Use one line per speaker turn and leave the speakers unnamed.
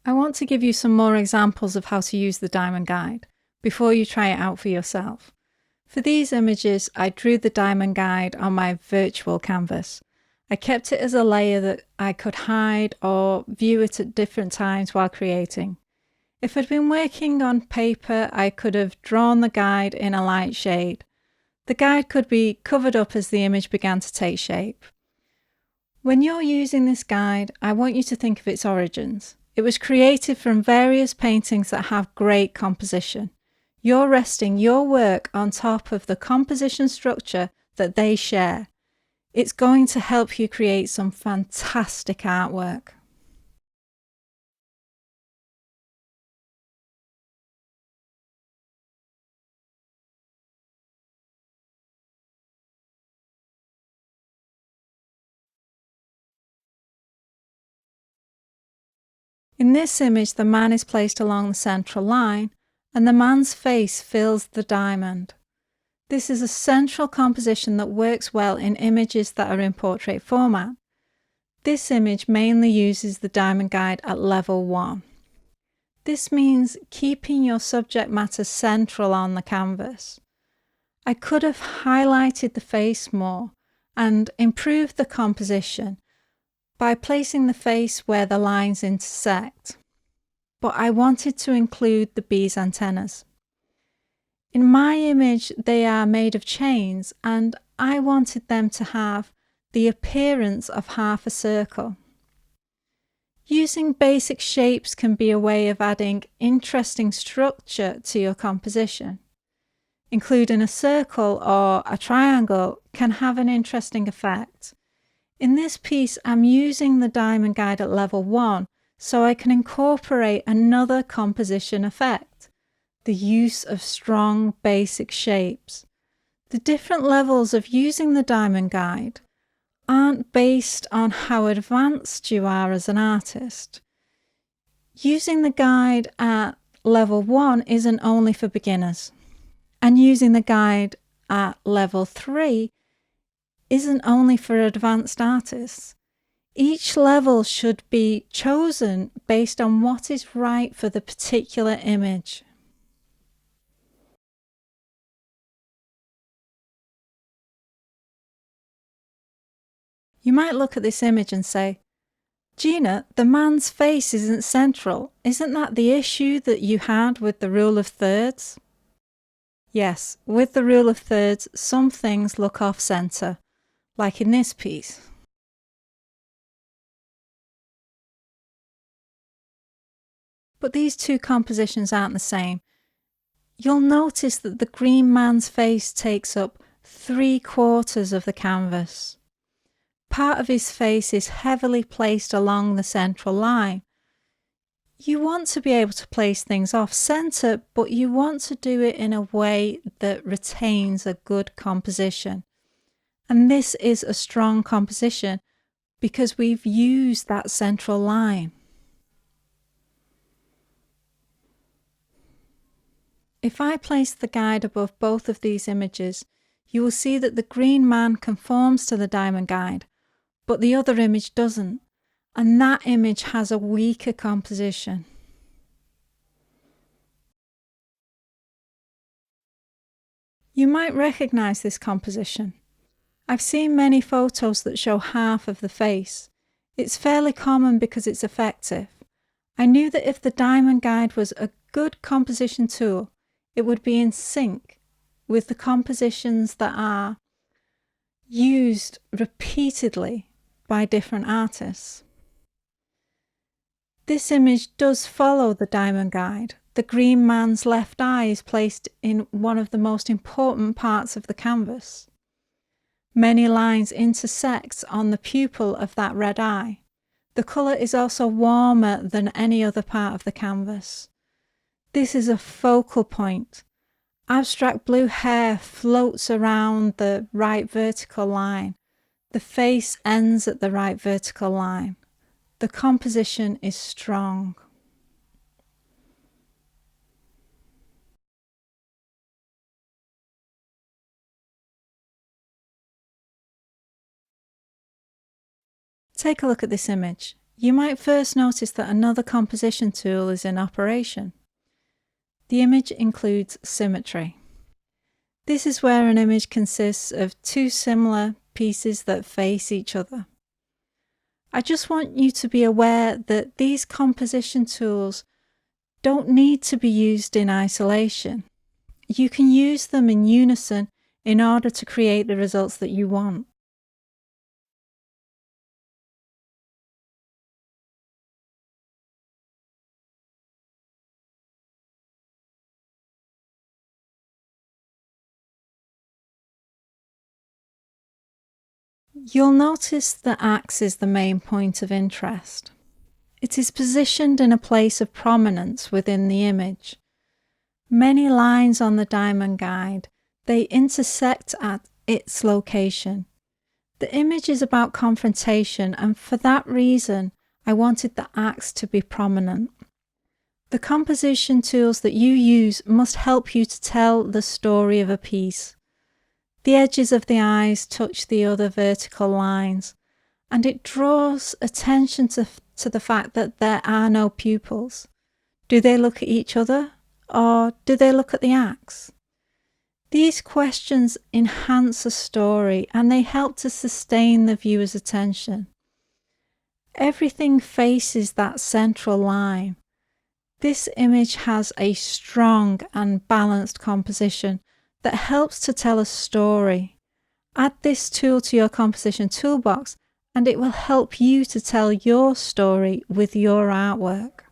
I want to give you some more examples of how to use the diamond guide before you try it out for yourself. For these images, I drew the diamond guide on my virtual canvas. I kept it as a layer that I could hide or view it at different times while creating. If I'd been working on paper, I could have drawn the guide in a light shade. The guide could be covered up as the image began to take shape. When you're using this guide, I want you to think of its origins. It was created from various paintings that have great composition. You're resting your work on top of the composition structure that they share. It's going to help you create some fantastic artwork. In this image, the man is placed along the central line, and the man's face fills the diamond. This is a central composition that works well in images that are in portrait format. This image mainly uses the diamond guide at level 1. This means keeping your subject matter central on the canvas. I could have highlighted the face more and improved the composition by placing the face where the lines intersect, but I wanted to include the bee's antennas. In my image, they are made of chains, and I wanted them to have the appearance of half a circle. Using basic shapes can be a way of adding interesting structure to your composition. Including a circle or a triangle can have an interesting effect. In this piece, I'm using the diamond guide at level 1 so I can incorporate another composition effect, the use of strong basic shapes. The different levels of using the diamond guide aren't based on how advanced you are as an artist. Using the guide at level 1 isn't only for beginners, and using the guide at level 3 isn't only for advanced artists. Each level should be chosen based on what is right for the particular image. You might look at this image and say, Gina, the man's face isn't central. Isn't that the issue that you had with the rule of thirds? Yes, with the rule of thirds, some things look off-center, like in this piece. But these two compositions aren't the same. You'll notice that the green man's face takes up 3/4 of the canvas. Part of his face is heavily placed along the central line. You want to be able to place things off-center, but you want to do it in a way that retains a good composition. And this is a strong composition because we've used that central line. If I place the guide above both of these images, you will see that the green man conforms to the diamond guide, but the other image doesn't, and that image has a weaker composition. You might recognize this composition. I've seen many photos that show half of the face. It's fairly common because it's effective. I knew that if the diamond guide was a good composition tool, it would be in sync with the compositions that are used repeatedly by different artists. This image does follow the diamond guide. The green man's left eye is placed in one of the most important parts of the canvas. Many lines intersect on the pupil of that red eye. The colour is also warmer than any other part of the canvas. This is a focal point. Abstract blue hair floats around the right vertical line. The face ends at the right vertical line. The composition is strong. Take a look at this image. you might first notice that another composition tool is in operation. The image includes symmetry. This is where an image consists of two similar pieces that face each other. I just want you to be aware that these composition tools don't need to be used in isolation. You can use them in unison in order to create the results that you want. You'll notice the axe is the main point of interest. It is positioned in a place of prominence within the image. Many lines on the diamond guide, they intersect at its location. The image is about confrontation, and for that reason, I wanted the axe to be prominent. The composition tools that you use must help you to tell the story of a piece. The edges of the eyes touch the other vertical lines, and it draws attention to the fact that there are no pupils. Do they look at each other, or do they look at the axe? These questions enhance a story, and they help to sustain the viewer's attention. Everything faces that central line. This image has a strong and balanced composition that helps to tell a story. Add this tool to your composition toolbox, and it will help you to tell your story with your artwork.